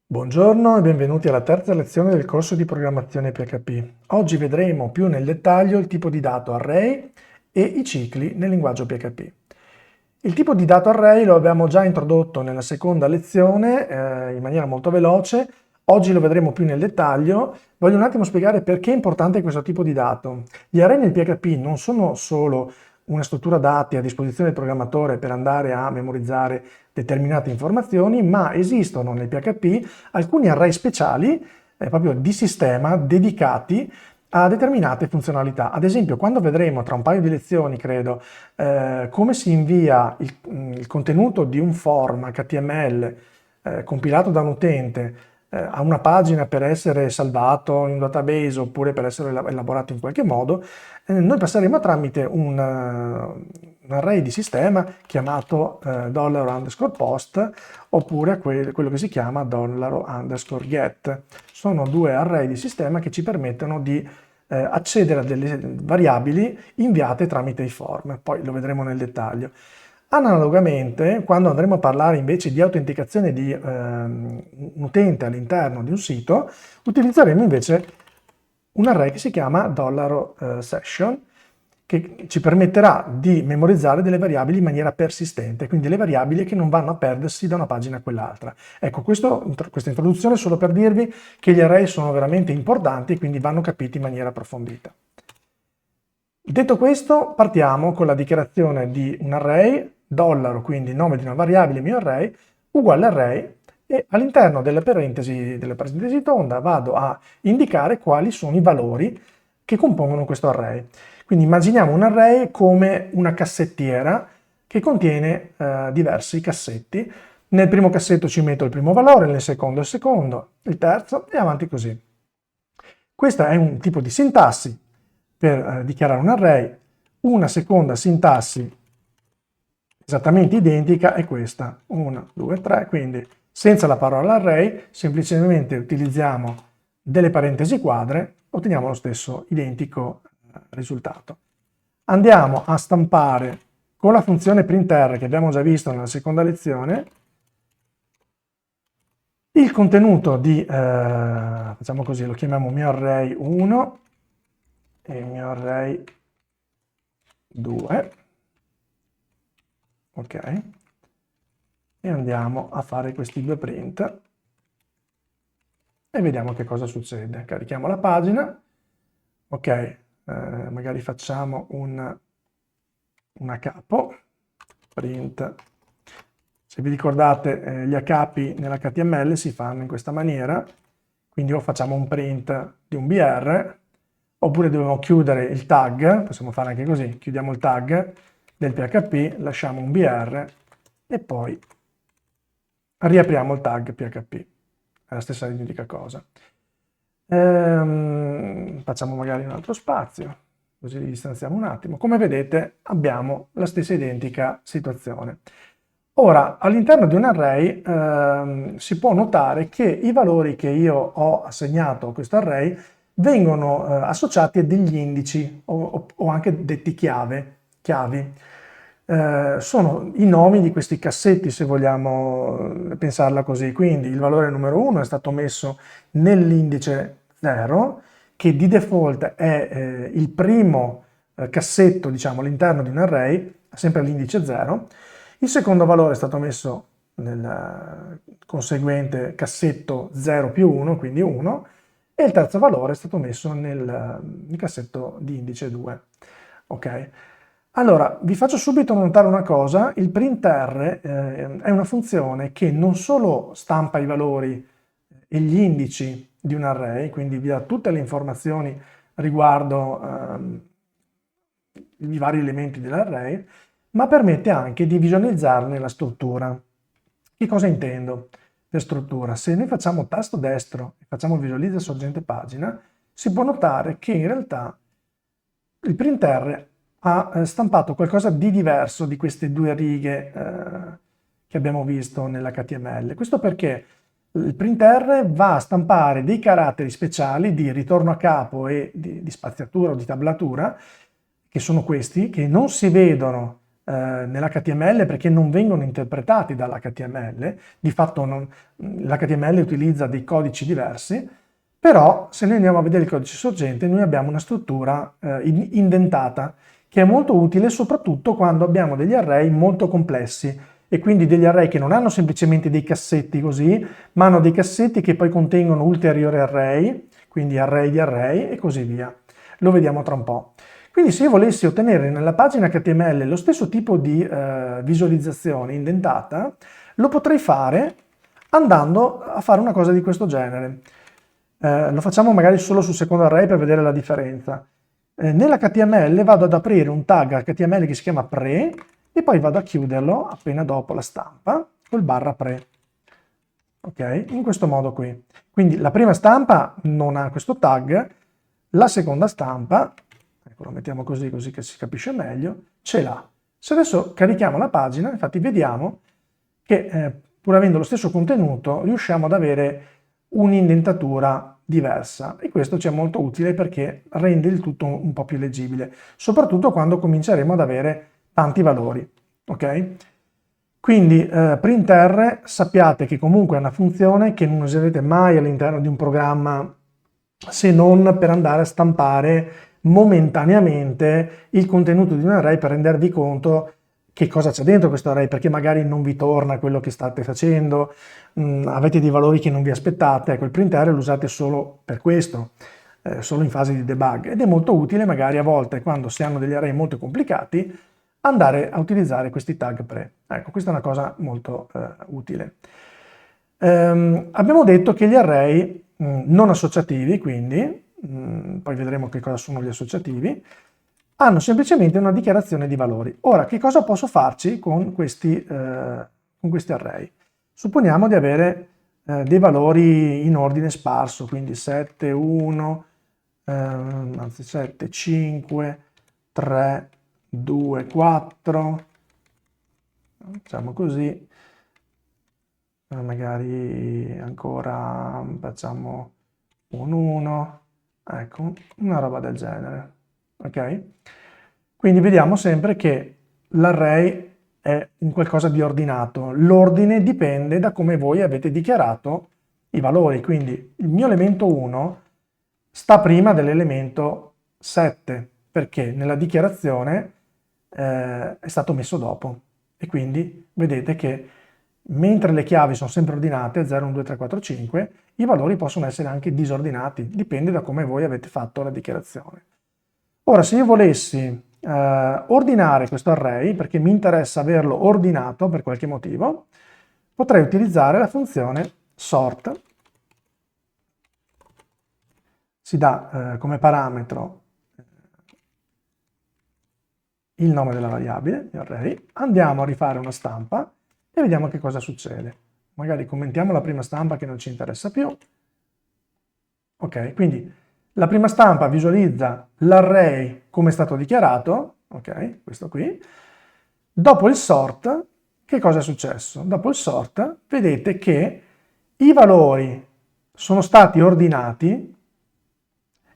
Buongiorno e benvenuti alla terza lezione del corso di programmazione PHP. Oggi vedremo più nel dettaglio il tipo di dato array e i cicli nel linguaggio PHP. Il tipo di dato array lo abbiamo già introdotto nella seconda lezione in maniera molto veloce. Oggi lo vedremo più nel dettaglio. Voglio un attimo spiegare perché è importante questo tipo di dato. Gli array nel PHP non sono solo una struttura dati a disposizione del programmatore per andare a memorizzare determinate informazioni, ma esistono nel PHP alcuni array speciali, proprio di sistema, dedicati a determinate funzionalità. Ad esempio, quando vedremo tra un paio di lezioni, credo, come si invia il contenuto di un form HTML compilato da un utente a una pagina per essere salvato in un database oppure per essere elaborato in qualche modo, noi passeremo tramite un array di sistema chiamato $_post oppure quello che si chiama $_get. Sono due array di sistema che ci permettono di accedere a delle variabili inviate tramite i form, poi lo vedremo nel dettaglio. Analogamente, quando andremo a parlare invece di autenticazione di un utente all'interno di un sito, utilizzeremo invece un array che si chiama $session, che ci permetterà di memorizzare delle variabili in maniera persistente, quindi delle variabili che non vanno a perdersi da una pagina a quell'altra. Ecco, questa introduzione è solo per dirvi che gli array sono veramente importanti e quindi vanno capiti in maniera approfondita. Detto questo, partiamo con la dichiarazione di un array, $, quindi nome di una variabile mio array, uguale array, e all'interno delle parentesi tonda vado a indicare quali sono i valori che compongono questo array. Quindi immaginiamo un array come una cassettiera che contiene diversi cassetti. Nel primo cassetto ci metto il primo valore, nel secondo il secondo, il terzo e avanti così. Questo è un tipo di sintassi per dichiarare un array. Una seconda sintassi esattamente identica è questa, 1, 2, 3, quindi senza la parola array, semplicemente utilizziamo delle parentesi quadre, otteniamo lo stesso identico risultato. Andiamo a stampare con la funzione printr che abbiamo già visto nella seconda lezione il contenuto di, facciamo così, lo chiamiamo mio array 1 e mio array 2, ok, e andiamo a fare questi due print e vediamo che cosa succede. Carichiamo la pagina, ok, magari facciamo a capo, print. Se vi ricordate, gli a capi nell'HTML si fanno in questa maniera, quindi o facciamo un print di un BR, oppure dobbiamo chiudere il tag, possiamo fare anche così, chiudiamo il tag del PHP, lasciamo un BR e poi riapriamo il tag PHP, è la stessa identica cosa. Facciamo magari un altro spazio, così li distanziamo un attimo. Come vedete abbiamo la stessa identica situazione. Ora, all'interno di un array si può notare che i valori che io ho assegnato a questo array vengono associati a degli indici o anche detti chiavi. Sono i nomi di questi cassetti, se vogliamo pensarla così. Quindi il valore numero 1 è stato messo nell'indice 0, che di default è il primo cassetto, diciamo, all'interno di un array, sempre all'indice 0. Il secondo valore è stato messo nel conseguente cassetto 0 più 1, quindi 1, e il terzo valore è stato messo nel cassetto di indice 2. Ok? Allora, vi faccio subito notare una cosa, il printr è una funzione che non solo stampa i valori e gli indici di un array, quindi vi dà tutte le informazioni riguardo i vari elementi dell'array, ma permette anche di visualizzarne la struttura. Che cosa intendo per struttura? Se noi facciamo tasto destro e facciamo visualizza sorgente pagina, si può notare che in realtà il printr ha stampato qualcosa di diverso di queste due righe che abbiamo visto nell'HTML. Questo perché il printr va a stampare dei caratteri speciali di ritorno a capo e di spaziatura o di tablatura, che sono questi, che non si vedono nell'HTML perché non vengono interpretati dall'HTML, di fatto l'HTML utilizza dei codici diversi, però se noi andiamo a vedere il codice sorgente noi abbiamo una struttura indentata che è molto utile soprattutto quando abbiamo degli array molto complessi e quindi degli array che non hanno semplicemente dei cassetti così, ma hanno dei cassetti che poi contengono ulteriori array, quindi array di array e così via. Lo vediamo tra un po'. Quindi se io volessi ottenere nella pagina HTML lo stesso tipo di visualizzazione indentata, lo potrei fare andando a fare una cosa di questo genere. Lo facciamo magari solo sul secondo array per vedere la differenza. Nell'HTML vado ad aprire un tag HTML che si chiama pre e poi vado a chiuderlo appena dopo la stampa col barra pre. Ok? In questo modo qui. Quindi la prima stampa non ha questo tag, la seconda stampa, ecco, lo mettiamo così che si capisce meglio, ce l'ha. Se adesso carichiamo la pagina, infatti vediamo che pur avendo lo stesso contenuto riusciamo ad avere un'indentatura diversa e questo ci è molto utile perché rende il tutto un po' più leggibile, soprattutto quando cominceremo ad avere tanti valori. Ok? Quindi printr sappiate che comunque è una funzione che non userete mai all'interno di un programma se non per andare a stampare momentaneamente il contenuto di un array per rendervi conto che cosa c'è dentro questo array, perché magari non vi torna quello che state facendo, avete dei valori che non vi aspettate, ecco il printr lo usate solo per questo, solo in fase di debug ed è molto utile magari a volte quando si hanno degli array molto complicati andare a utilizzare questi tag pre. Ecco, questa è una cosa molto utile. Abbiamo detto che gli array non associativi, quindi, poi vedremo che cosa sono gli associativi, hanno semplicemente una dichiarazione di valori. Ora, che cosa posso farci con questi array? Supponiamo di avere dei valori in ordine sparso, quindi 7, 1, anzi 7, 5, 3, 2, 4, facciamo così, magari ancora facciamo un 1, ecco, una roba del genere, ok? Quindi vediamo sempre che l'array è un qualcosa di ordinato, l'ordine dipende da come voi avete dichiarato i valori, quindi il mio elemento 1 sta prima dell'elemento 7, perché nella dichiarazione è stato messo dopo e quindi vedete che mentre le chiavi sono sempre ordinate 0, 1, 2, 3, 4, 5, i valori possono essere anche disordinati, dipende da come voi avete fatto la dichiarazione. Ora se io volessi ordinare questo array, perché mi interessa averlo ordinato per qualche motivo, potrei utilizzare la funzione sort, si dà come parametro il nome della variabile, di array, andiamo a rifare una stampa e vediamo che cosa succede. Magari commentiamo la prima stampa che non ci interessa più. Ok, quindi la prima stampa visualizza l'array come è stato dichiarato, ok, questo qui. Dopo il sort, che cosa è successo? Dopo il sort, vedete che i valori sono stati ordinati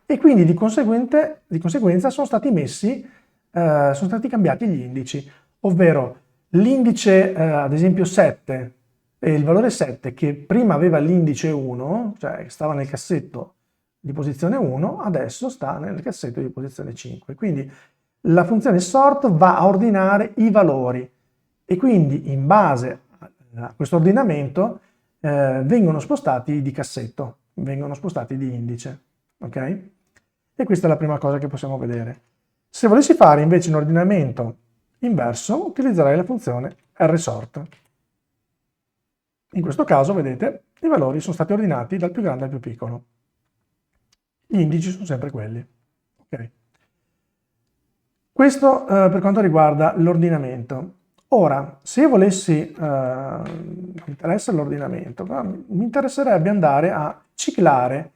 e quindi di conseguenza sono stati sono stati cambiati gli indici, ovvero l'indice, ad esempio 7, e il valore 7 che prima aveva l'indice 1, cioè stava nel cassetto di posizione 1, adesso sta nel cassetto di posizione 5. Quindi la funzione sort va a ordinare i valori e quindi in base a questo ordinamento vengono spostati di cassetto, vengono spostati di indice. Ok? E questa è la prima cosa che possiamo vedere. Se volessi fare invece un ordinamento inverso, utilizzerei la funzione rsort. In questo caso, vedete, i valori sono stati ordinati dal più grande al più piccolo. Gli indici sono sempre quelli. Okay. Questo per quanto riguarda l'ordinamento. Ora, se io volessi, mi interessa l'ordinamento, mi interesserebbe andare a ciclare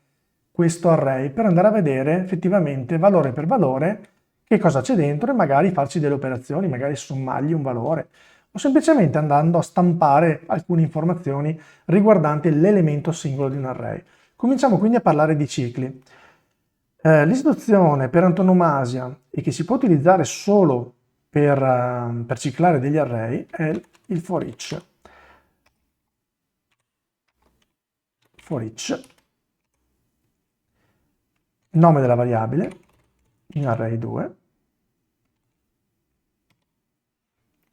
questo array per andare a vedere effettivamente valore per valore che cosa c'è dentro e magari farci delle operazioni, magari sommargli un valore o semplicemente andando a stampare alcune informazioni riguardanti l'elemento singolo di un array. Cominciamo quindi a parlare di cicli. L'istruzione per antonomasia e che si può utilizzare solo per ciclare degli array è il for each. Nome della variabile, in array 2,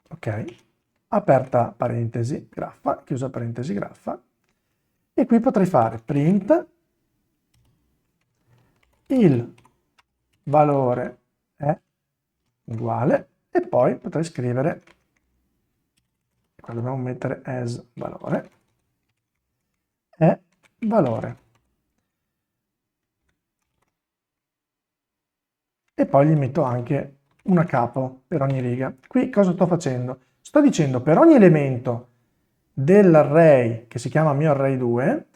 ok, aperta parentesi, graffa, chiusa parentesi, graffa, e qui potrei fare print il valore è uguale, e poi potrei scrivere, qua dobbiamo mettere as valore, è valore. E poi gli metto anche una capo per ogni riga. Qui cosa sto facendo? Sto dicendo per ogni elemento dell'array che si chiama mio array 2,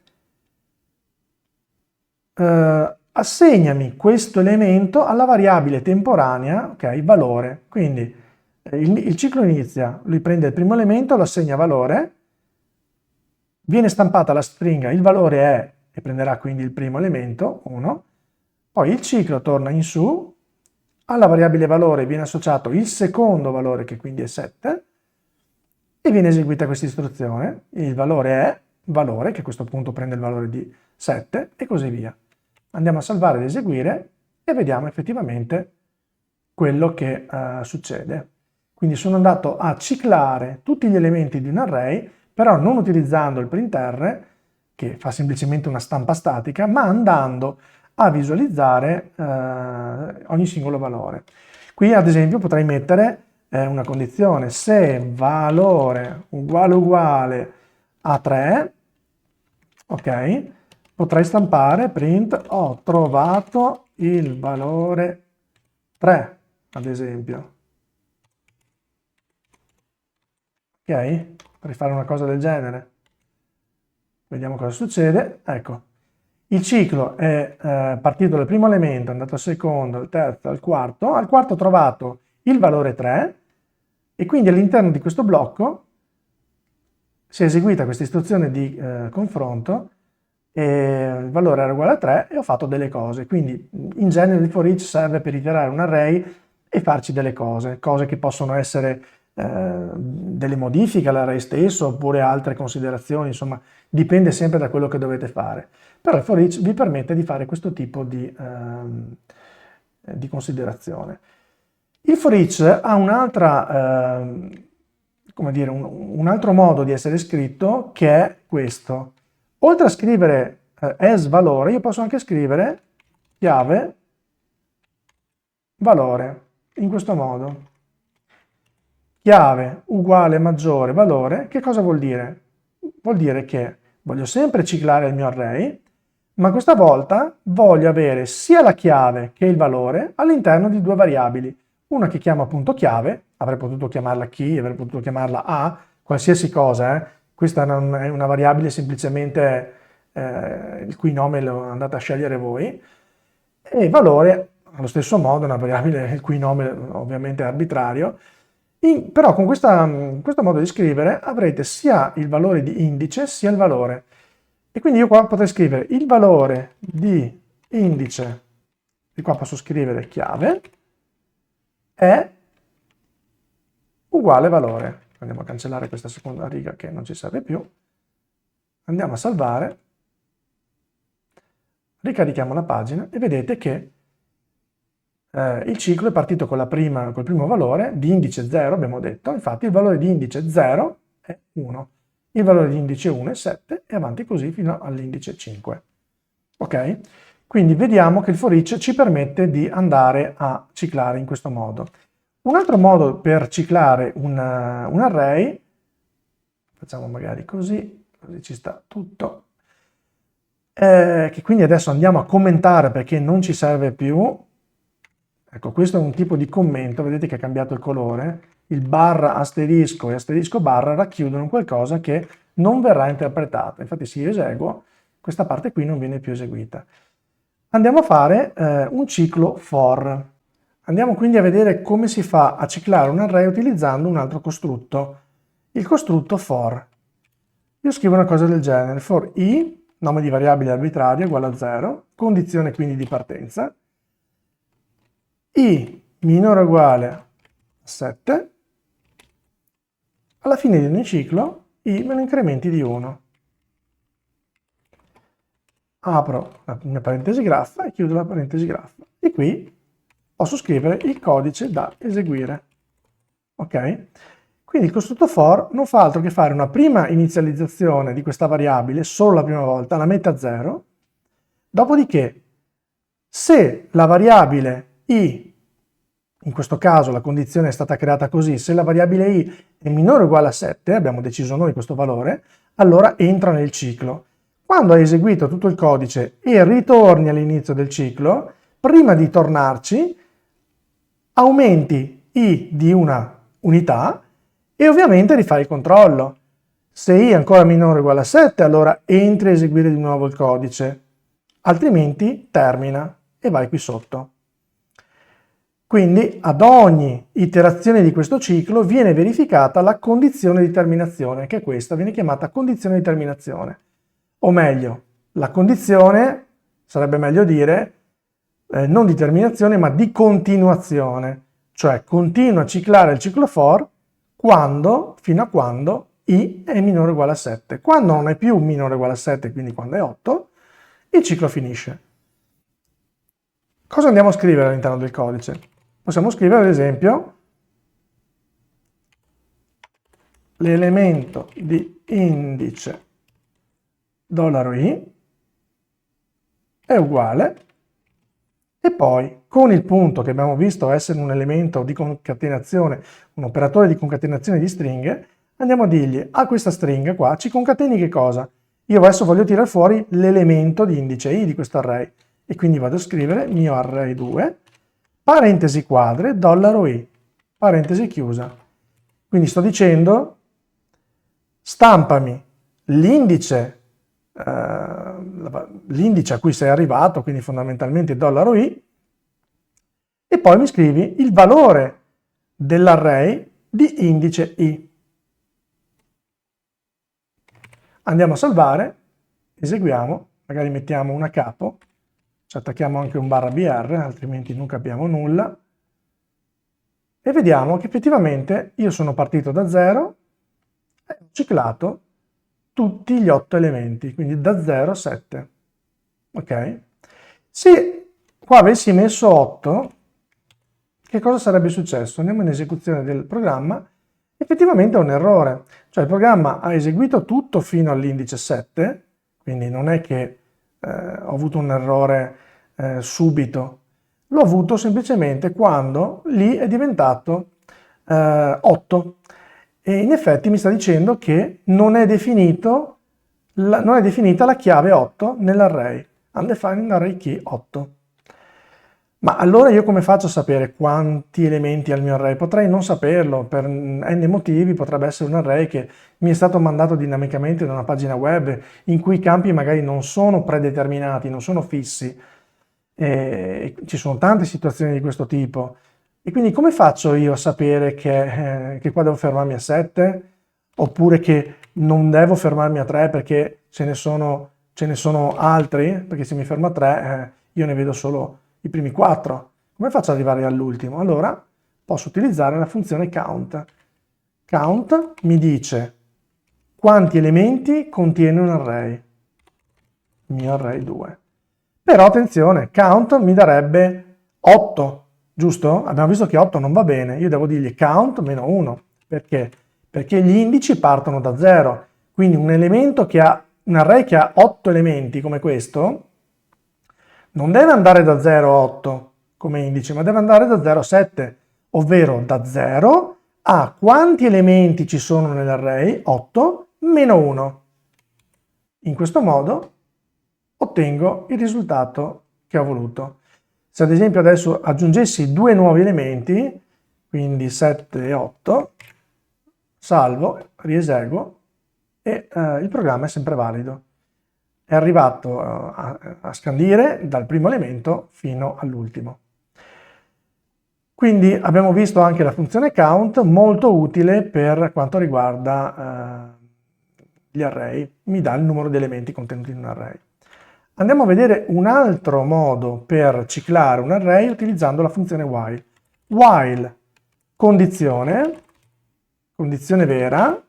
assegnami questo elemento alla variabile temporanea, ok, valore. Quindi il ciclo inizia, lui prende il primo elemento, lo assegna valore, viene stampata la stringa, il valore è, e prenderà quindi il primo elemento, 1, poi il ciclo torna in su, alla variabile valore viene associato il secondo valore, che quindi è 7, e viene eseguita questa istruzione, il valore è valore, che a questo punto prende il valore di 7, e così via. Andiamo a salvare ed eseguire, e vediamo effettivamente quello che succede. Quindi sono andato a ciclare tutti gli elementi di un array, però non utilizzando il printr, che fa semplicemente una stampa statica, ma andando a visualizzare ogni singolo valore. Qui ad esempio potrei mettere una condizione: se valore uguale a 3, ok, potrei stampare print ho trovato il valore 3, ad esempio. Ok, potrei fare una cosa del genere. Vediamo cosa succede. Ecco, il ciclo è partito dal primo elemento, è andato al secondo, al terzo, al quarto ho trovato il valore 3, e quindi all'interno di questo blocco si è eseguita questa istruzione di confronto, e il valore era uguale a 3 e ho fatto delle cose. Quindi in genere il for each serve per iterare un array e farci delle cose che possono essere delle modifiche all'array stesso, oppure altre considerazioni, insomma dipende sempre da quello che dovete fare. Però il for each vi permette di fare questo tipo di considerazione. Il for each ha un'altra, come dire, un altro modo di essere scritto, che è questo. Oltre a scrivere as valore, io posso anche scrivere chiave valore, in questo modo. Chiave uguale maggiore valore, che cosa vuol dire? Vuol dire che voglio sempre ciclare il mio array, ma questa volta voglio avere sia la chiave che il valore all'interno di due variabili. Una che chiamo appunto chiave, avrei potuto chiamarla key, avrei potuto chiamarla a, qualsiasi cosa, Questa non è una variabile semplicemente il cui nome lo andate a scegliere voi, e valore allo stesso modo, una variabile il cui nome ovviamente è arbitrario. Però con questo modo di scrivere avrete sia il valore di indice sia il valore. E quindi io qua potrei scrivere il valore di indice, di qua posso scrivere chiave, è uguale valore. Andiamo a cancellare questa seconda riga che non ci serve più. Andiamo a salvare, ricarichiamo la pagina e vedete che il ciclo è partito col primo valore di indice 0, abbiamo detto. Infatti il valore di indice 0 è 1, il valore di indice 1 è 7 e avanti così fino all'indice 5. Ok? Quindi vediamo che il for each ci permette di andare a ciclare in questo modo. Un altro modo per ciclare un array, facciamo magari così ci sta tutto, che quindi adesso andiamo a commentare perché non ci serve più. Ecco, questo è un tipo di commento, vedete che è cambiato il colore, il barra asterisco e asterisco barra racchiudono qualcosa che non verrà interpretato. Infatti se io eseguo, questa parte qui non viene più eseguita. Andiamo a fare un ciclo for. Andiamo quindi a vedere come si fa a ciclare un array utilizzando un altro costrutto, il costrutto for. Io scrivo una cosa del genere: for i, nome di variabile arbitraria, uguale a 0, condizione quindi di partenza, i minore o uguale 7, alla fine di ogni ciclo i me lo incrementi di 1. Apro la mia parentesi graffa e chiudo la parentesi graffa. E qui posso scrivere il codice da eseguire. Ok? Quindi il costrutto for non fa altro che fare una prima inizializzazione di questa variabile, solo la prima volta, la mette a 0, dopodiché se la variabile i, in questo caso la condizione è stata creata così, se la variabile i è minore o uguale a 7, abbiamo deciso noi questo valore, allora entra nel ciclo. Quando hai eseguito tutto il codice e ritorni all'inizio del ciclo, prima di tornarci, aumenti i di una unità e ovviamente rifai il controllo. Se i è ancora minore o uguale a 7, allora entri a eseguire di nuovo il codice, altrimenti termina e vai qui sotto. Quindi ad ogni iterazione di questo ciclo viene verificata la condizione di terminazione, che questa viene chiamata condizione di terminazione. O meglio, la condizione, sarebbe meglio dire, non di terminazione ma di continuazione, cioè continua a ciclare il ciclo for fino a quando i è minore o uguale a 7. Quando non è più minore o uguale a 7, quindi quando è 8, il ciclo finisce. Cosa andiamo a scrivere all'interno del codice? Possiamo scrivere ad esempio l'elemento di indice $i è uguale, e poi con il punto che abbiamo visto essere un elemento di concatenazione, un operatore di concatenazione di stringhe, andiamo a dirgli a questa stringa qua ci concateni che cosa? Io adesso voglio tirare fuori l'elemento di indice i di questo array e quindi vado a scrivere mio array 2, parentesi quadre, $i, parentesi chiusa. Quindi sto dicendo stampami l'indice a cui sei arrivato, quindi fondamentalmente $i, e poi mi scrivi il valore dell'array di indice i. Andiamo a salvare, eseguiamo, magari mettiamo una capo, ci attacchiamo anche un /br, altrimenti non capiamo nulla, e vediamo che effettivamente io sono partito da 0 e ho ciclato tutti gli 8 elementi, quindi da 0 a 7. Ok? Se qua avessi messo 8, che cosa sarebbe successo? Andiamo in esecuzione del programma, effettivamente è un errore, cioè il programma ha eseguito tutto fino all'indice 7, quindi non è che ho avuto un errore subito, l'ho avuto semplicemente quando lì è diventato 8. E in effetti mi sta dicendo che non è definita la chiave 8 nell'array, undefined array key 8. Ma allora io come faccio a sapere quanti elementi ha il mio array? Potrei non saperlo, per n motivi, potrebbe essere un array che mi è stato mandato dinamicamente da una pagina web in cui i campi magari non sono predeterminati, non sono fissi. Ci sono tante situazioni di questo tipo. E quindi come faccio io a sapere che qua devo fermarmi a 7? Oppure che non devo fermarmi a 3 perché ce ne sono altri? Perché se mi fermo a 3 io ne vedo solo i primi 4. Come faccio ad arrivare all'ultimo? Allora posso utilizzare la funzione count. Count mi dice quanti elementi contiene un array. Il mio array 2. Però attenzione, count mi darebbe 8. Giusto? Abbiamo visto che 8 non va bene, io devo dirgli count meno 1. Perché? Perché gli indici partono da 0. Quindi un array che ha 8 elementi come questo, non deve andare da 0 a 8 come indice, ma deve andare da 0 a 7, ovvero da 0 a quanti elementi ci sono nell'array? 8 meno 1. In questo modo ottengo il risultato che ho voluto. Se ad esempio adesso aggiungessi 2 nuovi elementi, quindi 7 e 8, salvo, rieseguo e il programma è sempre valido. È arrivato a scandire dal primo elemento fino all'ultimo. Quindi abbiamo visto anche la funzione count, molto utile per quanto riguarda gli array, mi dà il numero di elementi contenuti in un array. Andiamo a vedere un altro modo per ciclare un array utilizzando la funzione while. While condizione, condizione vera,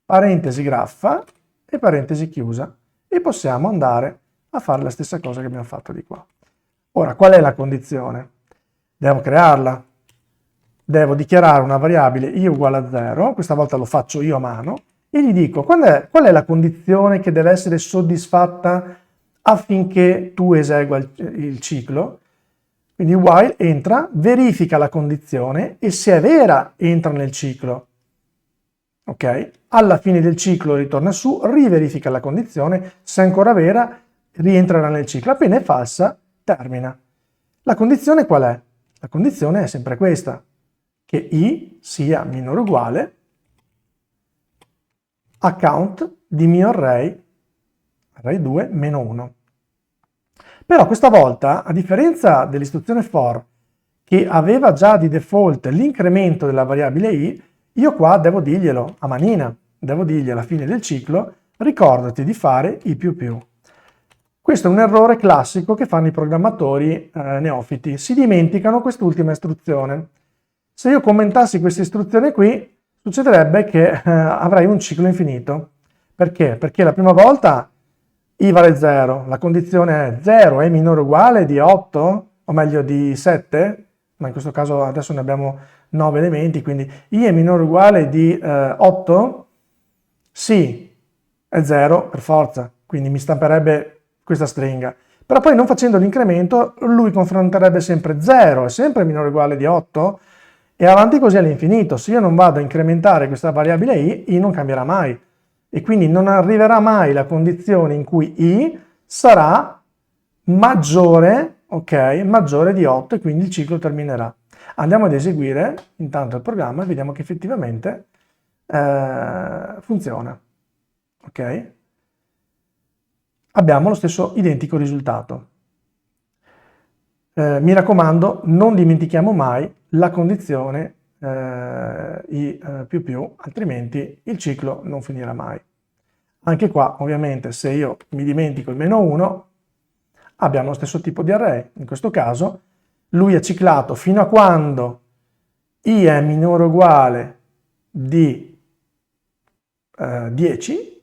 parentesi graffa e parentesi chiusa, e possiamo andare a fare la stessa cosa che abbiamo fatto di qua. Ora, qual è la condizione? Devo crearla, devo dichiarare una variabile i uguale a 0, questa volta lo faccio io a mano, e gli dico qual è la condizione che deve essere soddisfatta affinché tu esegua il ciclo. Quindi while entra, verifica la condizione e se è vera entra nel ciclo. Ok? Alla fine del ciclo ritorna su, riverifica la condizione, se è ancora vera rientrerà nel ciclo, appena è falsa termina. La condizione qual è? La condizione è sempre questa, che i sia minore o uguale a count di mio array 2 meno 1. Però questa volta, a differenza dell'istruzione for, che aveva già di default l'incremento della variabile i, io qua devo dirglielo a manina, devo dirgli alla fine del ciclo, ricordati di fare i più più. Questo è un errore classico che fanno i programmatori neofiti, si dimenticano quest'ultima istruzione. Se io commentassi questa istruzione qui, succederebbe che avrei un ciclo infinito. Perché? Perché la prima volta i vale 0, la condizione è 0 è minore o uguale di 8, o meglio di 7, ma in questo caso adesso ne abbiamo 9 elementi, quindi i è minore o uguale di 8? Sì, è 0 per forza, quindi mi stamperebbe questa stringa. Però poi non facendo l'incremento, lui confronterebbe sempre 0, è sempre minore o uguale di 8, e avanti così all'infinito. Se io non vado a incrementare questa variabile i non cambierà mai. E quindi non arriverà mai la condizione in cui i sarà maggiore, ok, maggiore di 8 e quindi il ciclo terminerà. Andiamo ad eseguire intanto il programma e vediamo che effettivamente funziona. Ok? Abbiamo lo stesso identico risultato. Mi raccomando, non dimentichiamo mai la condizione i più più, altrimenti il ciclo non finirà mai. Anche qua, ovviamente, se io mi dimentico il meno 1, abbiamo lo stesso tipo di array. In questo caso, lui è ciclato fino a quando i è minore o uguale di 10,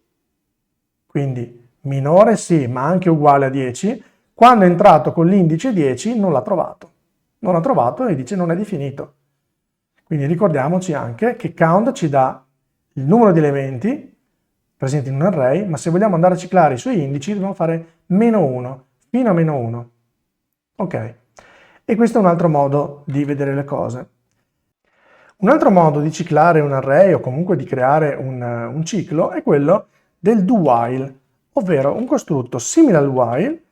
quindi minore sì, ma anche uguale a 10. Quando è entrato con l'indice 10 non l'ha trovato. Non l'ha trovato e dice non è definito. Quindi ricordiamoci anche che count ci dà il numero di elementi presenti in un array, ma se vogliamo andare a ciclare i suoi indici dobbiamo fare meno 1, fino a meno 1. Ok, e questo è un altro modo di vedere le cose. Un altro modo di ciclare un array o comunque di creare un ciclo è quello del do while, ovvero un costrutto simile al while,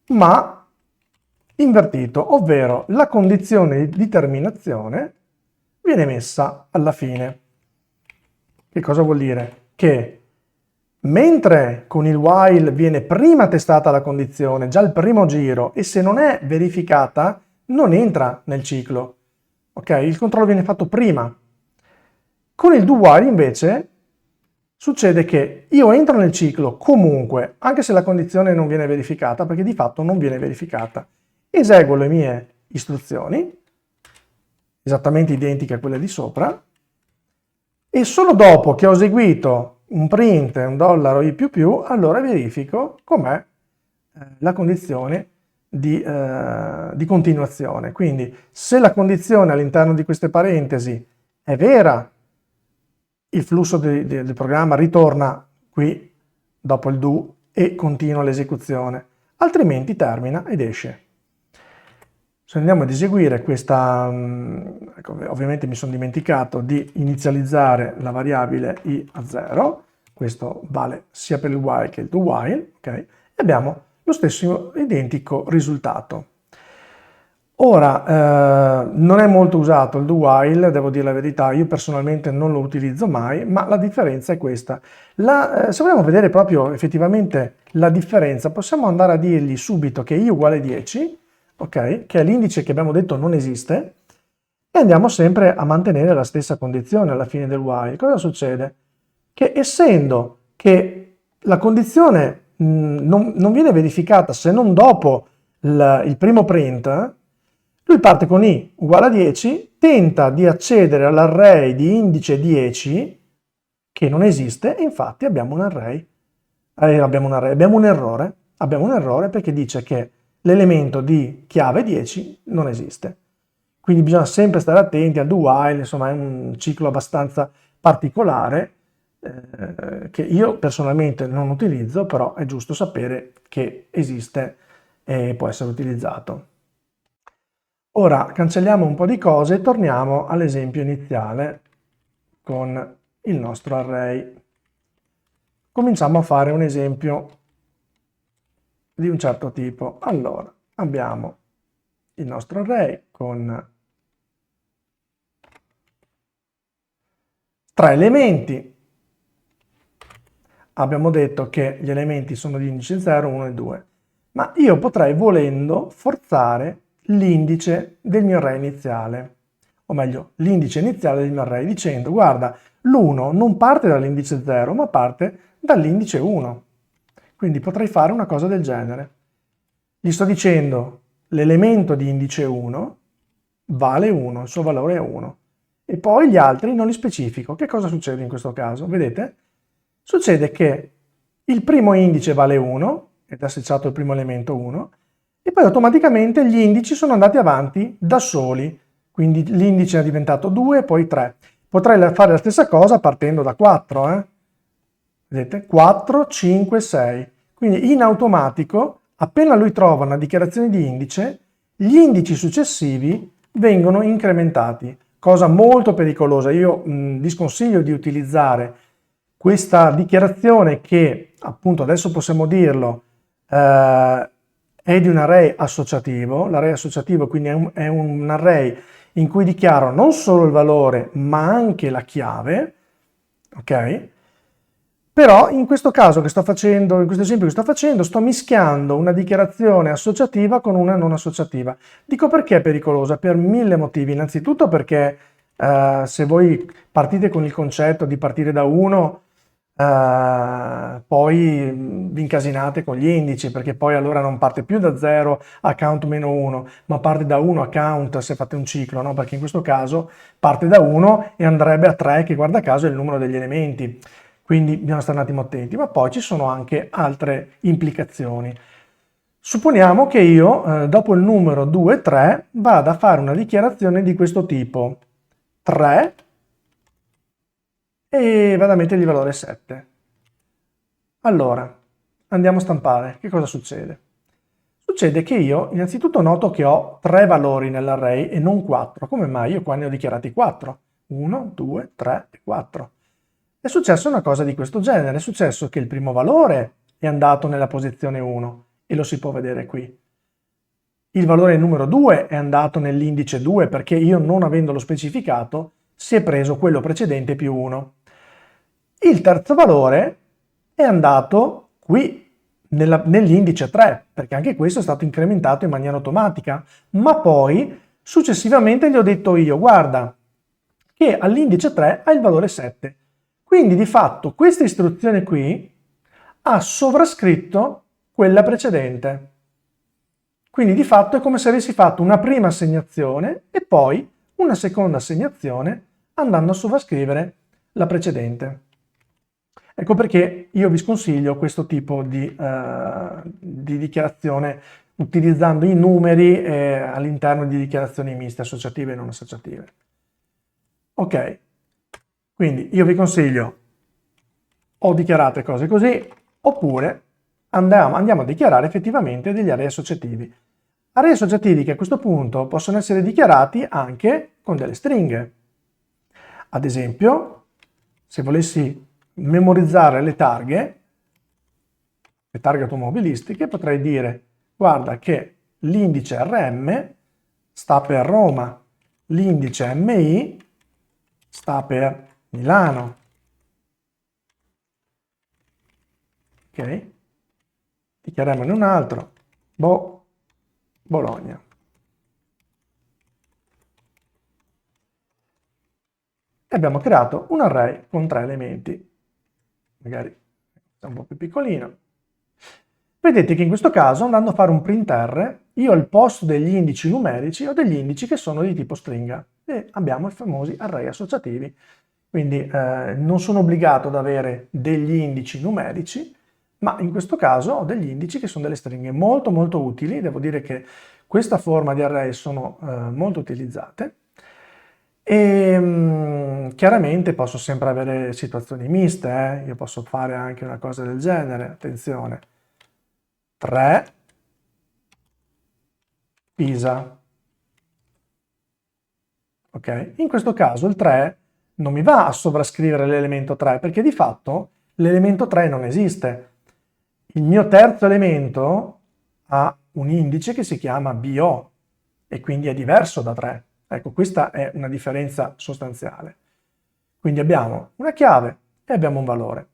ma invertito, ovvero la condizione di terminazione viene messa alla fine. Che cosa vuol dire? Che mentre con il while viene prima testata la condizione, già il primo giro, e se non è verificata non entra nel ciclo. Ok? Il controllo viene fatto prima. Con il do while invece succede che io entro nel ciclo comunque, anche se la condizione non viene verificata, perché di fatto non viene verificata. Eseguo le mie istruzioni, esattamente identiche a quelle di sopra, e solo dopo che ho eseguito un print, un dollaro i più più, allora verifico com'è la condizione di continuazione. Quindi se la condizione all'interno di queste parentesi è vera, il flusso del programma ritorna qui dopo il do e continua l'esecuzione, altrimenti termina ed esce. Se andiamo ad eseguire questa, ecco, ovviamente mi sono dimenticato di inizializzare la variabile i a 0, questo vale sia per il while che il do while, ok? E abbiamo lo stesso identico risultato. Ora, non è molto usato il do while, devo dire la verità, io personalmente non lo utilizzo mai, ma la differenza è questa. Se vogliamo vedere proprio effettivamente la differenza, possiamo andare a dirgli subito che i uguale 10, ok? Che è l'indice che abbiamo detto non esiste, e andiamo sempre a mantenere la stessa condizione alla fine del while. Cosa succede? Che essendo che la condizione non viene verificata se non dopo il primo print, lui parte con i uguale a 10, tenta di accedere all'array di indice 10 che non esiste e infatti abbiamo un array. Abbiamo un errore perché dice che l'elemento di chiave 10 non esiste. Quindi bisogna sempre stare attenti al do while, insomma è un ciclo abbastanza particolare che io personalmente non utilizzo, però è giusto sapere che esiste e può essere utilizzato. Ora cancelliamo un po' di cose e torniamo all'esempio iniziale con il nostro array. Cominciamo a fare un esempio di un certo tipo. Allora, abbiamo il nostro array con 3 elementi. Abbiamo detto che gli elementi sono di indice 0, 1 e 2, ma io potrei, volendo, forzare l'indice del mio array iniziale, o meglio, l'indice iniziale del mio array, dicendo, guarda, l'1 non parte dall'indice 0, ma parte dall'indice 1. Quindi potrei fare una cosa del genere. Gli sto dicendo, l'elemento di indice 1 vale 1, il suo valore è 1. E poi gli altri non li specifico. Che cosa succede in questo caso? Vedete? Succede che il primo indice vale 1, ed è associato al primo elemento 1, e poi automaticamente gli indici sono andati avanti da soli. Quindi l'indice è diventato 2 e poi 3. Potrei fare la stessa cosa partendo da 4. Vedete? 4, 5, 6. Quindi in automatico, appena lui trova una dichiarazione di indice, gli indici successivi vengono incrementati. Cosa molto pericolosa. Io disconsiglio di utilizzare questa dichiarazione che, appunto, adesso possiamo dirlo, è di un array associativo. L'array associativo quindi è un array in cui dichiaro non solo il valore ma anche la chiave, ok? Però in questo caso che sto facendo, in questo esempio che sto facendo, sto mischiando una dichiarazione associativa con una non associativa. Dico perché è pericolosa? Per 1000 motivi. Innanzitutto perché se voi partite con il concetto di partire da 1, poi vi incasinate con gli indici, perché poi allora non parte più da 0 a count meno 1, ma parte da 1 a count se fate un ciclo, no? Perché in questo caso parte da 1 e andrebbe a 3, che guarda caso è il numero degli elementi. Quindi bisogna stare un attimo attenti, ma poi ci sono anche altre implicazioni. Supponiamo che io, dopo il numero 2, 3, vada a fare una dichiarazione di questo tipo. 3 e vado a mettergli il valore 7. Allora, andiamo a stampare. Che cosa succede? Succede che io innanzitutto noto che ho 3 valori nell'array e non 4. Come mai? Io qua ne ho dichiarati 4. 1, 2, 3 e 4. È successo una cosa di questo genere. È successo che il primo valore è andato nella posizione 1 e lo si può vedere qui. Il valore numero 2 è andato nell'indice 2 perché io, non avendolo specificato, si è preso quello precedente più 1. Il terzo valore è andato qui nell'indice 3, perché anche questo è stato incrementato in maniera automatica, ma poi successivamente gli ho detto io, guarda, che all'indice 3 ha il valore 7. Quindi di fatto questa istruzione qui ha sovrascritto quella precedente. Quindi di fatto è come se avessi fatto una prima assegnazione e poi una seconda assegnazione andando a sovrascrivere la precedente. Ecco perché io vi sconsiglio questo tipo di dichiarazione utilizzando i numeri all'interno di dichiarazioni miste, associative e non associative. Ok, quindi io vi consiglio o dichiarate cose così, oppure andiamo a dichiarare effettivamente degli array associativi. Array associativi che a questo punto possono essere dichiarati anche con delle stringhe. Ad esempio, se volessi memorizzare le targhe automobilistiche, potrei dire, guarda che l'indice RM sta per Roma, l'indice MI sta per Milano. Ok? Dichiariamone un altro, Bologna. E abbiamo creato un array con 3 elementi. Magari è un po' più piccolino. Vedete che in questo caso, andando a fare un print R, io al posto degli indici numerici ho degli indici che sono di tipo stringa. e abbiamo i famosi array associativi. Quindi non sono obbligato ad avere degli indici numerici, ma in questo caso ho degli indici che sono delle stringhe molto molto utili. Devo dire che questa forma di array sono molto utilizzate. E chiaramente posso sempre avere situazioni miste, Io posso fare anche una cosa del genere, attenzione, 3 Pisa, ok? In questo caso il 3 non mi va a sovrascrivere l'elemento 3 perché di fatto l'elemento 3 non esiste. Il mio terzo elemento ha un indice che si chiama BO e quindi è diverso da 3. Ecco, questa è una differenza sostanziale. Quindi abbiamo una chiave e abbiamo un valore.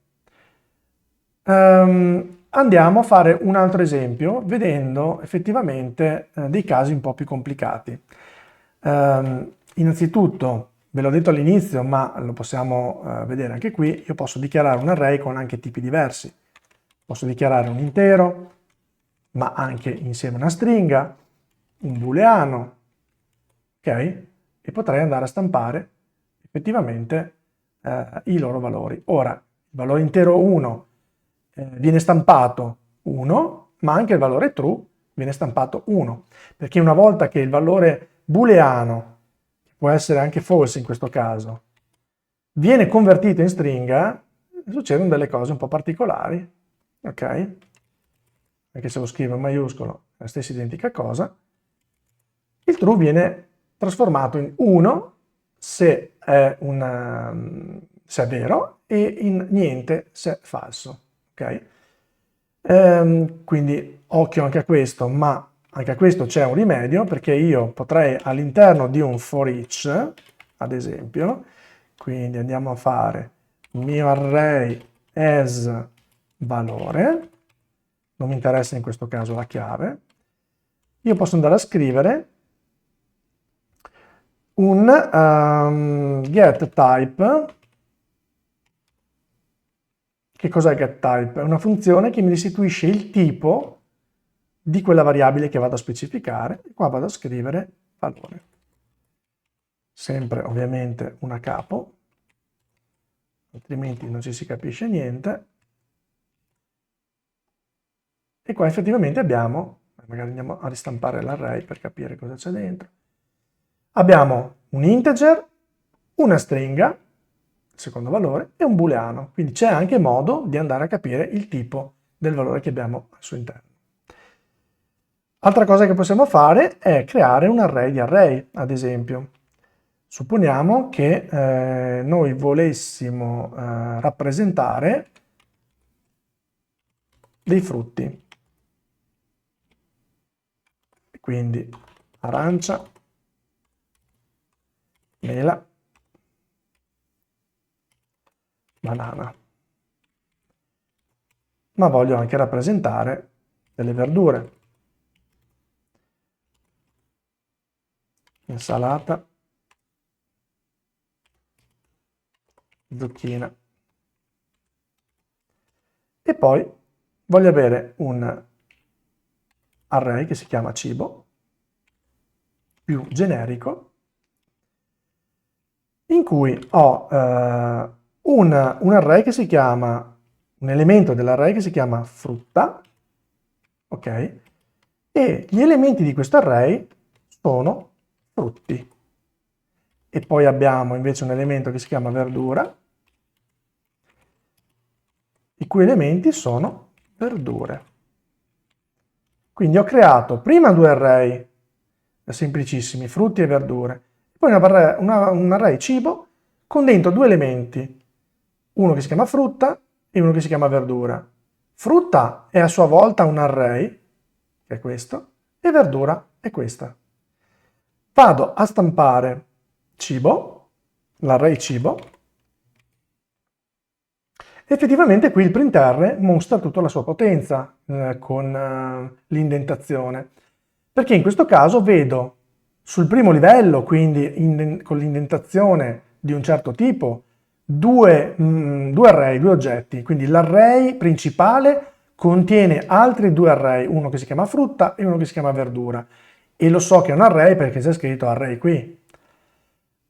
Andiamo a fare un altro esempio vedendo effettivamente dei casi un po' più complicati. Innanzitutto, ve l'ho detto all'inizio, ma lo possiamo vedere anche qui, io posso dichiarare un array con anche tipi diversi. Posso dichiarare un intero, ma anche insieme una stringa, un booleano, ok? E potrei andare a stampare effettivamente i loro valori. Ora, il valore intero 1 viene stampato 1, ma anche il valore true viene stampato 1, perché una volta che il valore booleano, che può essere anche false in questo caso, viene convertito in stringa, succedono delle cose un po' particolari, ok? Anche se lo scrivo in maiuscolo è la stessa identica cosa. Il true viene trasformato in 1 se è vero e in niente se è falso. Okay? Quindi occhio anche a questo, ma anche a questo c'è un rimedio perché io potrei all'interno di un for each, ad esempio, quindi andiamo a fare mio array as valore, non mi interessa in questo caso la chiave, io posso andare a scrivere un getType. Che cos'è getType? È una funzione che mi restituisce il tipo di quella variabile che vado a specificare e qua vado a scrivere valore. Sempre ovviamente una capo, altrimenti non ci si capisce niente. E qua effettivamente abbiamo, magari andiamo a ristampare l'array per capire cosa c'è dentro. Abbiamo un integer, una stringa, il secondo valore, e un booleano. Quindi c'è anche modo di andare a capire il tipo del valore che abbiamo al suo interno. Altra cosa che possiamo fare è creare un array di array, ad esempio. Supponiamo che noi volessimo rappresentare dei frutti. Quindi arancia, mela, banana. Ma voglio anche rappresentare delle verdure. Insalata, zucchina. E poi voglio avere un array che si chiama cibo, più generico, in cui ho un array che si chiama, un elemento dell'array che si chiama frutta, ok? E gli elementi di questo array sono frutti. E poi abbiamo invece un elemento che si chiama verdura, i cui elementi sono verdure. Quindi ho creato prima due array semplicissimi, frutti e verdure, poi un array cibo con dentro due elementi, uno che si chiama frutta e uno che si chiama verdura. Frutta è a sua volta un array, che è questo, e verdura è questa. Vado a stampare cibo, l'array cibo. Effettivamente qui il printr mostra tutta la sua potenza con l'indentazione, perché in questo caso vedo sul primo livello, quindi con l'indentazione di un certo tipo, due array, due oggetti. Quindi l'array principale contiene altri due array, uno che si chiama frutta e uno che si chiama verdura. E lo so che è un array perché c'è scritto array qui.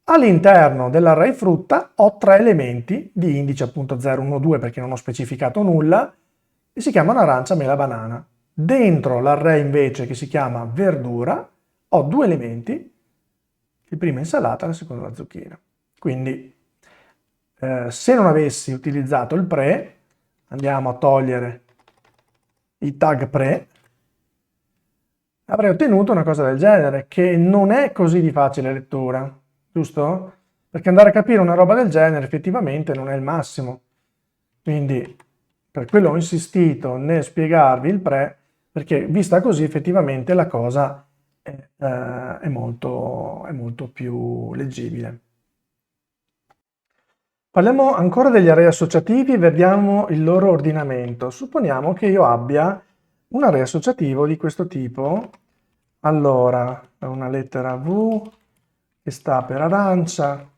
All'interno dell'array frutta ho 3 elementi di indice appunto 0, 1, 2 perché non ho specificato nulla e si chiamano arancia, mela, banana. Dentro l'array invece che si chiama verdura ho 2 elementi, il primo è insalata e il secondo la zucchina. Quindi se non avessi utilizzato il pre, andiamo a togliere i tag pre, avrei ottenuto una cosa del genere, che non è così di facile lettura, giusto? Perché andare a capire una roba del genere effettivamente non è il massimo. Quindi per quello ho insistito nel spiegarvi il pre, perché vista così effettivamente la cosa è molto più leggibile. Parliamo ancora degli array associativi e vediamo il loro ordinamento. Supponiamo che io abbia un array associativo di questo tipo. Allora, una lettera V che sta per arancia,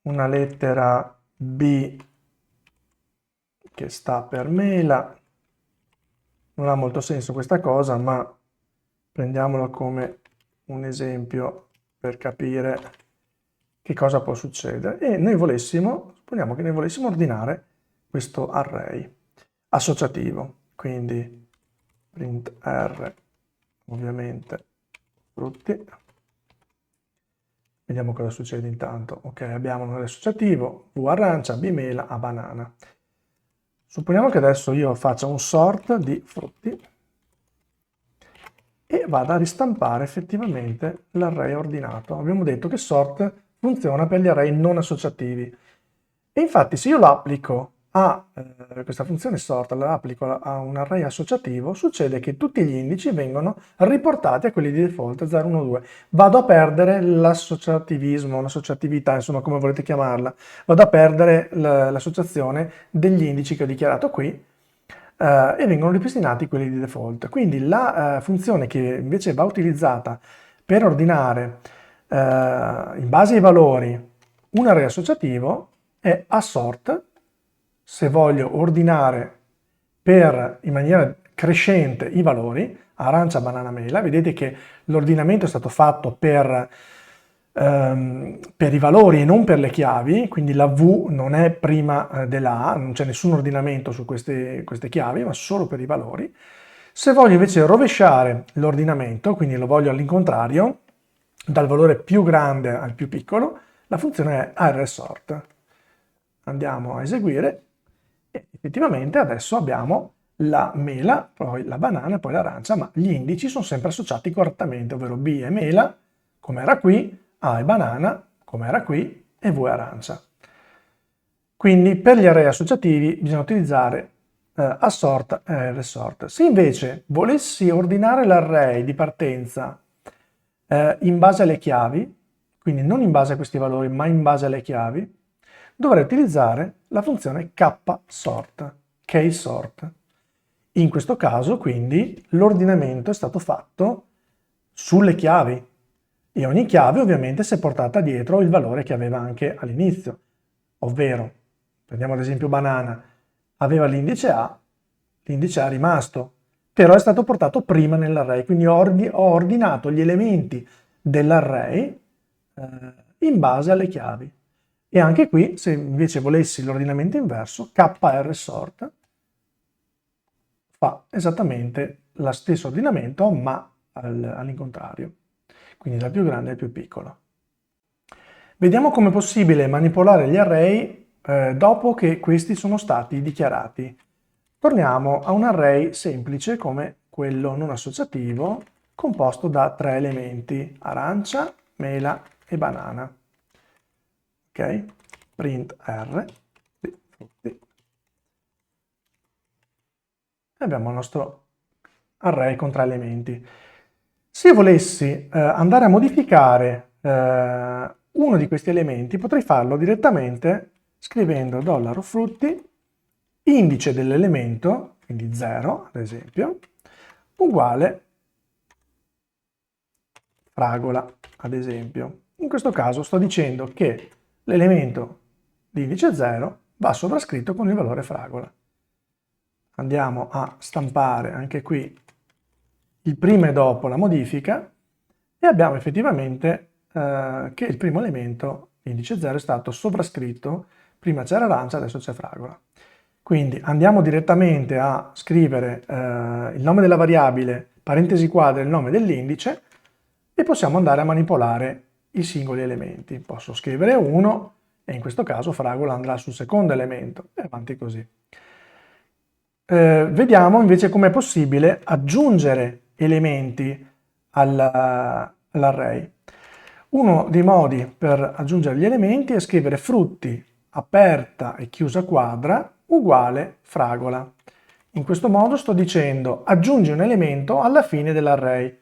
una lettera B che sta per mela. Non ha molto senso questa cosa, ma prendiamola come un esempio per capire che cosa può succedere. E noi supponiamo che noi volessimo ordinare questo array associativo. Quindi print R, ovviamente, frutti. Vediamo cosa succede intanto. Ok, abbiamo un array associativo, V arancia, B mela, A banana. Supponiamo che adesso io faccia un sort di frutti e vada a ristampare effettivamente l'array ordinato. Abbiamo detto che sort funziona per gli array non associativi. E infatti se io lo applico a questa funzione sort, la applico a un array associativo, succede che tutti gli indici vengono riportati a quelli di default 0, 1, 2. Vado a perdere l'associativismo, l'associatività, insomma come volete chiamarla. Vado a perdere l'associazione degli indici che ho dichiarato qui e vengono ripristinati quelli di default. Quindi la funzione che invece va utilizzata per ordinare in base ai valori un array associativo è assort. Se voglio ordinare in maniera crescente i valori, arancia, banana, mela, vedete che l'ordinamento è stato fatto per i valori e non per le chiavi, quindi la V non è prima della A, non c'è nessun ordinamento su queste chiavi, ma solo per i valori. Se voglio invece rovesciare l'ordinamento, quindi lo voglio all'incontrario, dal valore più grande al più piccolo, la funzione è rsort. Andiamo a eseguire e effettivamente adesso abbiamo la mela, poi la banana e poi l'arancia, ma gli indici sono sempre associati correttamente, ovvero B è mela, come era qui, A è banana, come era qui, e V è arancia. Quindi per gli array associativi bisogna utilizzare assort e rsort. Se invece volessi ordinare l'array di partenza in base alle chiavi, quindi non in base a questi valori, ma in base alle chiavi, dovrei utilizzare la funzione ksort, ksort. In questo caso, quindi, l'ordinamento è stato fatto sulle chiavi e ogni chiave ovviamente si è portata dietro il valore che aveva anche all'inizio, ovvero, prendiamo ad esempio banana, aveva l'indice A è rimasto, però è stato portato prima nell'array, quindi ho ordinato gli elementi dell'array in base alle chiavi. E anche qui, se invece volessi l'ordinamento inverso, krsort fa esattamente lo stesso ordinamento, ma all'incontrario, quindi dal più grande al più piccolo. Vediamo come è possibile manipolare gli array dopo che questi sono stati dichiarati. Torniamo a un array semplice come quello non associativo, composto da 3 elementi, arancia, mela e banana. Ok? Print R, frutti. E abbiamo il nostro array con 3 elementi. Se volessi andare a modificare uno di questi elementi, potrei farlo direttamente scrivendo $frutti, indice dell'elemento, quindi 0 ad esempio, uguale fragola ad esempio. In questo caso sto dicendo che l'elemento di indice 0 va sovrascritto con il valore fragola. Andiamo a stampare anche qui il prima e dopo la modifica e abbiamo effettivamente che il primo elemento, indice 0, è stato sovrascritto, prima c'era arancia, adesso c'è fragola. Quindi andiamo direttamente a scrivere il nome della variabile, parentesi quadre, il nome dell'indice, e possiamo andare a manipolare i singoli elementi. Posso scrivere 1 e in questo caso fragola andrà sul secondo elemento e avanti così. Vediamo invece com'è possibile aggiungere elementi all'array. Uno dei modi per aggiungere gli elementi è scrivere frutti aperta e chiusa quadra uguale fragola. In questo modo sto dicendo aggiungi un elemento alla fine dell'array.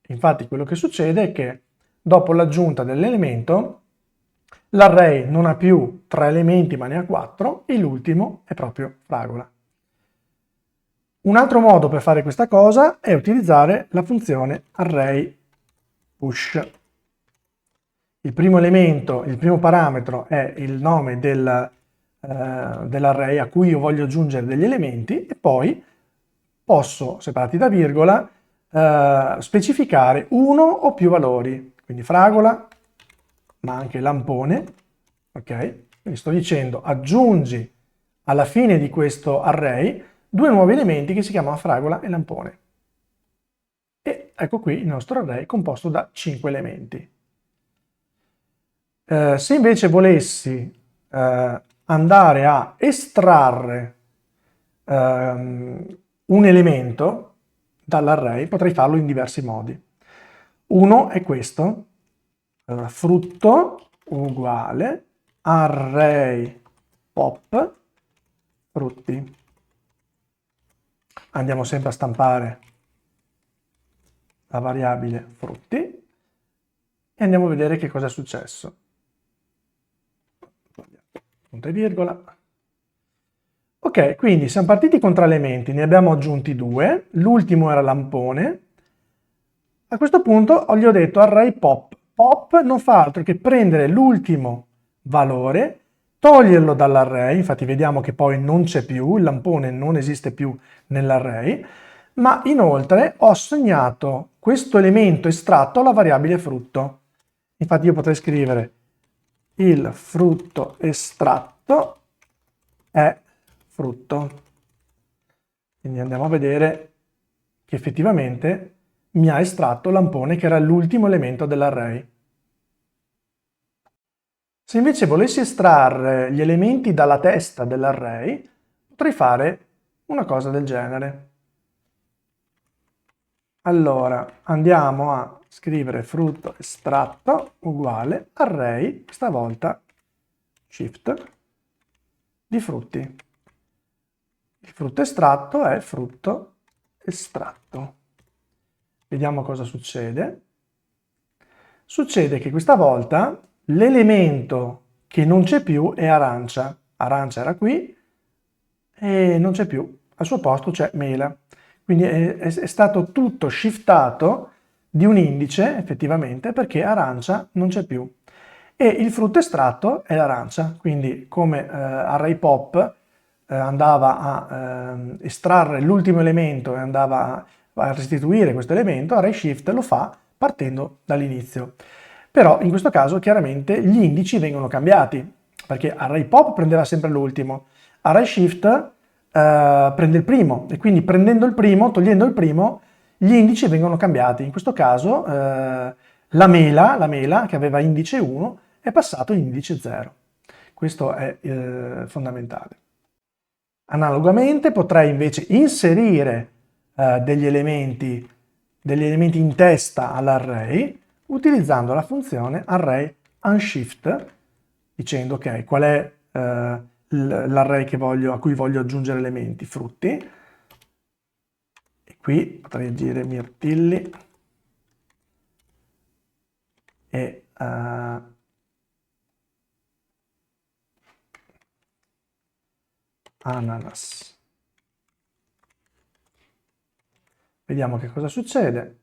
Infatti quello che succede è che dopo l'aggiunta dell'elemento l'array non ha più 3 elementi ma ne ha 4 e l'ultimo è proprio fragola. Un altro modo per fare questa cosa è utilizzare la funzione array push. Il primo elemento, il primo parametro è il nome dell'array a cui io voglio aggiungere degli elementi e poi posso, separati da virgola, specificare uno o più valori. Quindi fragola, ma anche lampone. Ok? Quindi sto dicendo aggiungi alla fine di questo array due nuovi elementi che si chiamano fragola e lampone. E ecco qui il nostro array composto da 5 elementi. Se invece volessi andare a estrarre un elemento dall'array, potrei farlo in diversi modi. Uno è questo. Allora, frutto uguale array pop frutti. Andiamo sempre a stampare la variabile frutti e andiamo a vedere che cosa è successo. Punto e virgola. Ok, quindi siamo partiti con 3 elementi, ne abbiamo aggiunti 2, l'ultimo era lampone. A questo punto gli ho detto array pop. Pop non fa altro che prendere l'ultimo valore, toglierlo dall'array, infatti vediamo che poi non c'è più, il lampone non esiste più nell'array, ma inoltre ho assegnato questo elemento estratto alla variabile frutto. Infatti io potrei scrivere il frutto estratto è frutto. Quindi andiamo a vedere che effettivamente mi ha estratto lampone che era l'ultimo elemento dell'array. Se invece volessi estrarre gli elementi dalla testa dell'array, potrei fare una cosa del genere. Allora, andiamo a scrivere frutto estratto uguale array, questa volta shift, di frutti. Il frutto estratto è frutto estratto. Vediamo cosa succede. Succede che questa volta l'elemento che non c'è più è arancia. Arancia era qui e non c'è più. Al suo posto c'è mela. Quindi è stato tutto shiftato di un indice, effettivamente, perché arancia non c'è più. E il frutto estratto è l'arancia. Quindi come array pop andava a estrarre l'ultimo elemento e andava a restituire questo elemento, array shift lo fa partendo dall'inizio. Però in questo caso chiaramente gli indici vengono cambiati, perché array pop prendeva sempre l'ultimo, array shift prende il primo, e quindi prendendo il primo, togliendo il primo, gli indici vengono cambiati. In questo caso la mela che aveva indice 1 è passato in indice 0. Questo è fondamentale. Analogamente potrei invece inserire degli elementi in testa all'array utilizzando la funzione array unshift, dicendo ok, qual è l'array a cui voglio aggiungere elementi, frutti, e qui potrei dire mirtilli e ananas. Vediamo che cosa succede.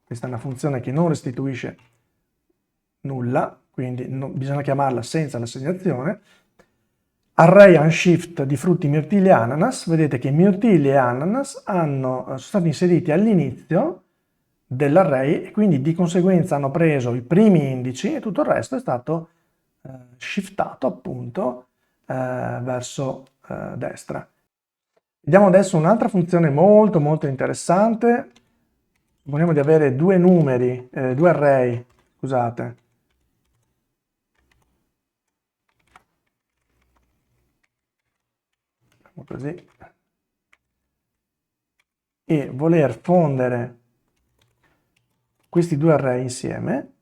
Questa è una funzione che non restituisce nulla, quindi bisogna chiamarla senza l'assegnazione. array unshift di frutti, mirtilli e ananas. Vedete che mirtilli e ananas sono stati inseriti all'inizio dell'array e quindi di conseguenza hanno preso i primi indici e tutto il resto è stato shiftato appunto verso destra. Vediamo adesso un'altra funzione molto molto interessante. Supponiamo di avere due array, scusate. Così. E voler fondere questi due array insieme,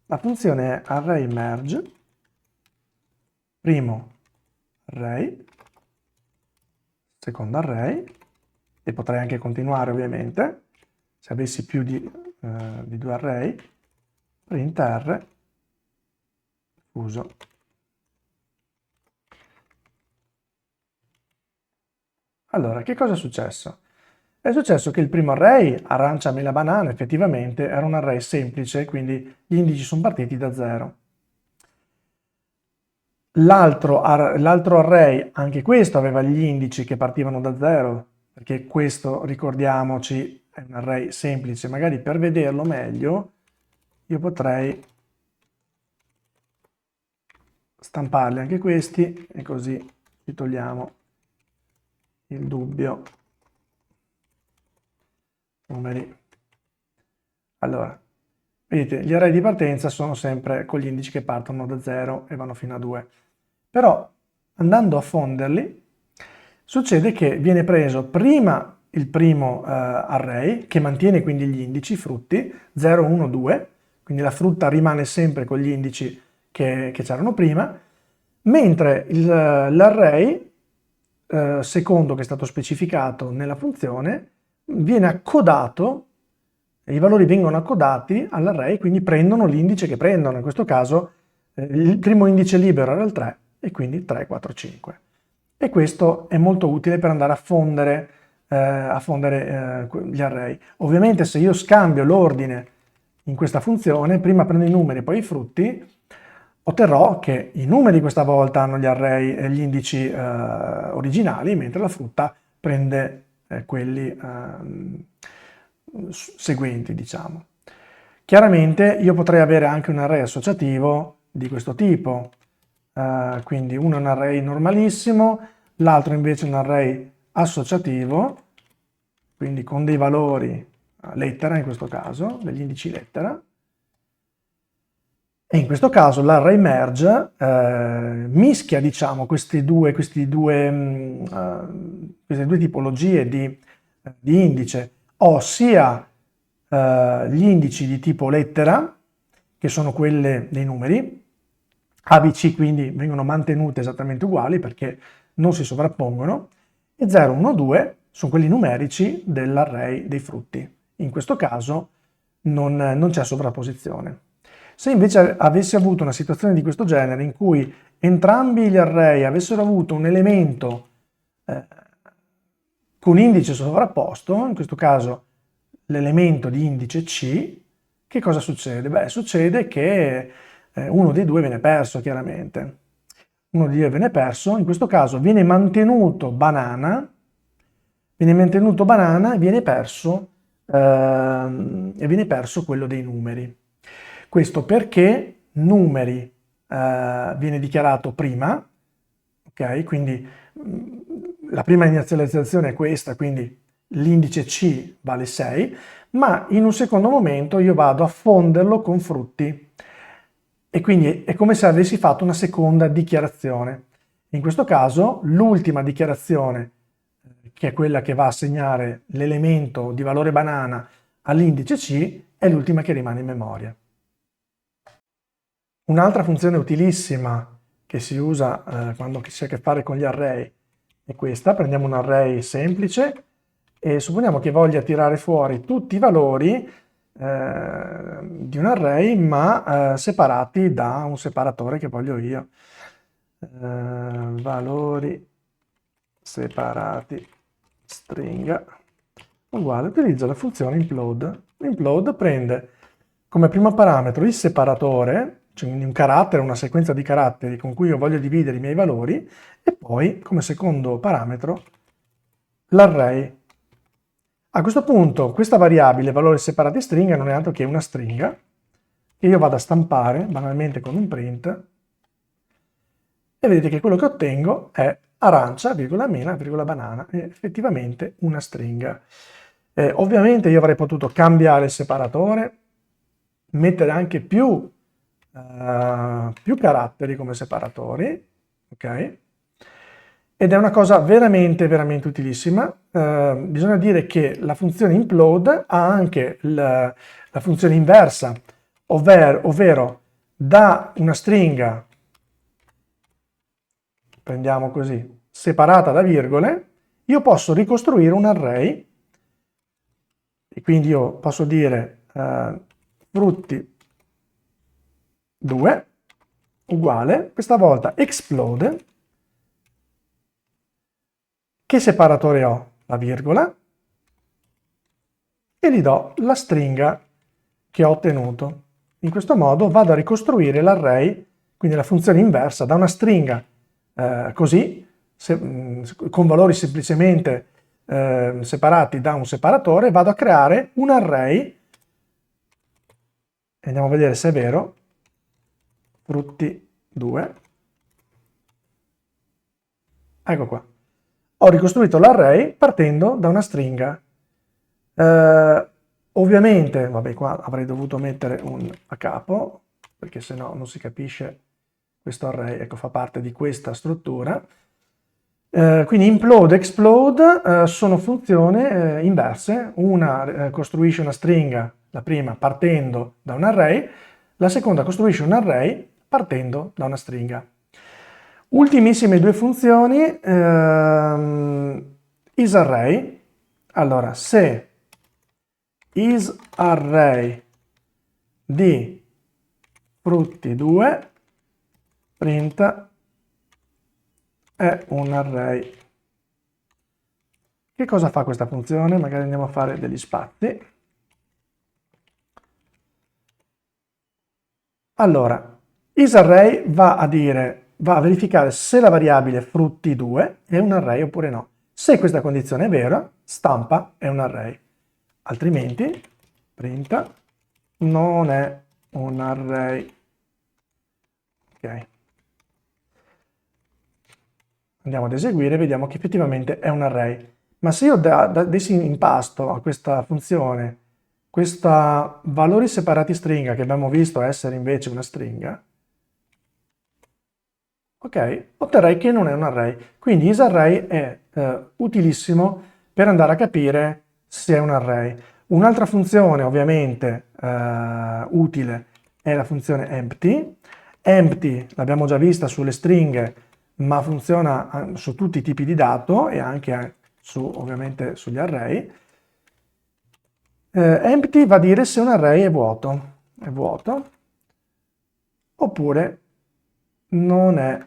la funzione è array merge, primo array, secondo array, e potrei anche continuare ovviamente, se avessi più di due array, print r, fuso. Allora, che cosa è successo? È successo che il primo array, arancia, mela, banana, effettivamente era un array semplice, quindi gli indici sono partiti da 0. L'altro array, anche questo aveva gli indici che partivano da 0, perché questo, ricordiamoci, è un array semplice. Magari per vederlo meglio, io potrei stamparli anche questi e così ci togliamo il dubbio. Numeri. Allora, vedete, gli array di partenza sono sempre con gli indici che partono da 0 e vanno fino a 2. Però, andando a fonderli, succede che viene preso prima il primo array, che mantiene quindi gli indici, frutti, 0, 1, 2, quindi la frutta rimane sempre con gli indici che c'erano prima, mentre l'array secondo che è stato specificato nella funzione viene accodato, i valori vengono accodati all'array, quindi prendono l'indice che prendono. In questo caso il primo indice libero era il 3 e quindi 3, 4, 5. E questo è molto utile per andare a fondere gli array. Ovviamente se io scambio l'ordine in questa funzione, prima prendo i numeri e poi i frutti, otterrò che i numeri questa volta hanno gli array e gli indici originali, mentre la frutta prende quelli seguenti, diciamo. Chiaramente io potrei avere anche un array associativo di questo tipo, quindi uno è un array normalissimo, l'altro invece è un array associativo, quindi con dei valori lettera in questo caso, degli indici lettera. E in questo caso l'array merge mischia, diciamo, queste due tipologie di indice. Ho sia gli indici di tipo lettera, che sono quelle dei numeri, A, B, C quindi vengono mantenute esattamente uguali perché non si sovrappongono, e 0, 1, 2 sono quelli numerici dell'array dei frutti. In questo caso non c'è sovrapposizione. Se invece avessi avuto una situazione di questo genere in cui entrambi gli array avessero avuto un elemento con indice sovrapposto, in questo caso l'elemento di indice C, che cosa succede? Beh, succede che uno dei due viene perso, chiaramente. Uno dei due viene perso, in questo caso viene mantenuto banana e viene perso quello dei numeri. Questo perché numeri viene dichiarato prima, ok? Quindi la prima inizializzazione è questa, quindi l'indice C vale 6, ma in un secondo momento io vado a fonderlo con frutti e quindi è come se avessi fatto una seconda dichiarazione. In questo caso l'ultima dichiarazione, che è quella che va a segnare l'elemento di valore banana all'indice C, è l'ultima che rimane in memoria. Un'altra funzione utilissima che si usa quando si ha a che fare con gli array è questa. Prendiamo un array semplice e supponiamo che voglia tirare fuori tutti i valori di un array ma separati da un separatore che voglio io. Valori separati stringa uguale, utilizzo la funzione implode. Implode prende come primo parametro il separatore cioè un carattere, una sequenza di caratteri con cui io voglio dividere i miei valori, e poi come secondo parametro l'array. A questo punto questa variabile valore separati stringa non è altro che una stringa che io vado a stampare banalmente con un print, e vedete che quello che ottengo è arancia, virgola mela, virgola banana, è effettivamente una stringa. Ovviamente io avrei potuto cambiare il separatore, mettere anche più caratteri come separatori, ok? Ed è una cosa veramente, veramente utilissima. Bisogna dire che la funzione implode ha anche la funzione inversa, ovvero da una stringa, prendiamo così, separata da virgole, io posso ricostruire un array, e quindi io posso dire frutti 2 uguale, questa volta explode. Che separatore ho? La virgola, e gli do la stringa che ho ottenuto. In questo modo vado a ricostruire l'array, quindi la funzione inversa, da una stringa così, con valori semplicemente separati da un separatore, vado a creare un array, e andiamo a vedere se è vero, frutti 2, ecco qua. Ho ricostruito l'array partendo da una stringa. Ovviamente, vabbè, qua avrei dovuto mettere un a capo, perché se no non si capisce questo array, ecco, fa parte di questa struttura. Quindi implode e explode sono funzioni inverse. Una costruisce una stringa, la prima partendo da un array, la seconda costruisce un array partendo da una stringa. Ultimissime due funzioni, isArray. Allora, se isArray di frutti 2 print è un array. Che cosa fa questa funzione? Magari andiamo a fare degli spazi. Allora, isArray va a verificare se la variabile frutti2 è un array oppure no. Se questa condizione è vera, stampa è un array. Altrimenti, print non è un array. Ok. Andiamo ad eseguire e vediamo che effettivamente è un array. Ma se io dessi in pasto a questa funzione questa valori separati stringa, che abbiamo visto essere invece una stringa, ok, otterrei che non è un array. Quindi isArray è utilissimo per andare a capire se è un array. Un'altra funzione ovviamente utile è la funzione empty. Empty l'abbiamo già vista sulle stringhe, ma funziona su tutti i tipi di dato e anche ovviamente sugli array. Empty va a dire se un array è vuoto oppure non è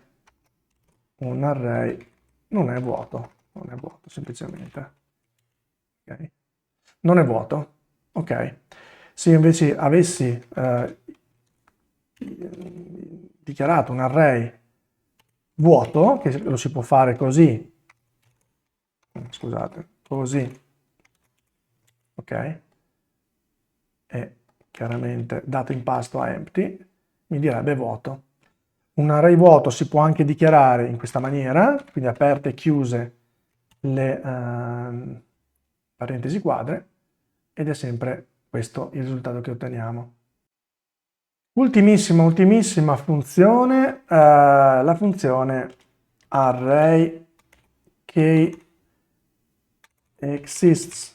un array, non è vuoto semplicemente. Okay. Non è vuoto, ok. Se io invece avessi dichiarato un array vuoto, che lo si può fare così, scusate, così, ok, e chiaramente dato in pasto a empty, mi direbbe vuoto. Un array vuoto si può anche dichiarare in questa maniera, quindi aperte e chiuse le parentesi quadre, ed è sempre questo il risultato che otteniamo. Ultimissima funzione, la funzione array che exists.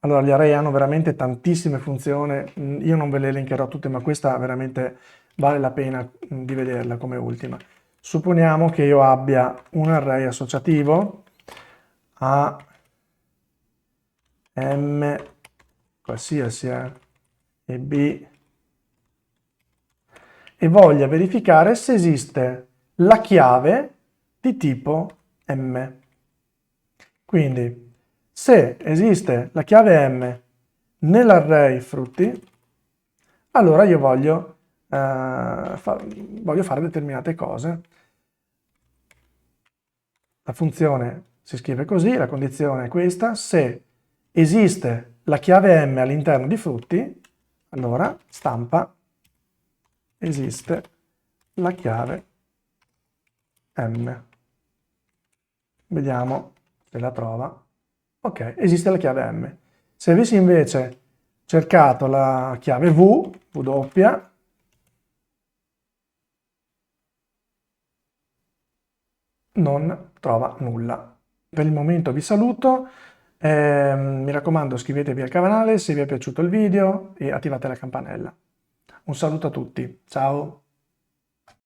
Allora, gli array hanno veramente tantissime funzioni, io non ve le elencherò tutte, ma questa veramente vale la pena di vederla come ultima. Supponiamo che io abbia un array associativo a m qualsiasi e b, e voglia verificare se esiste la chiave di tipo m. Quindi, se esiste la chiave m nell'array frutti, allora io voglio voglio fare determinate cose. La funzione si scrive così, la condizione è questa: se esiste la chiave M all'interno di frutti, allora stampa esiste la chiave M. Vediamo se la trova. Ok, esiste la chiave M. Se avessi invece cercato la chiave W, non trova nulla. Per il momento vi saluto, mi raccomando iscrivetevi al canale se vi è piaciuto il video e attivate la campanella. Un saluto a tutti, ciao!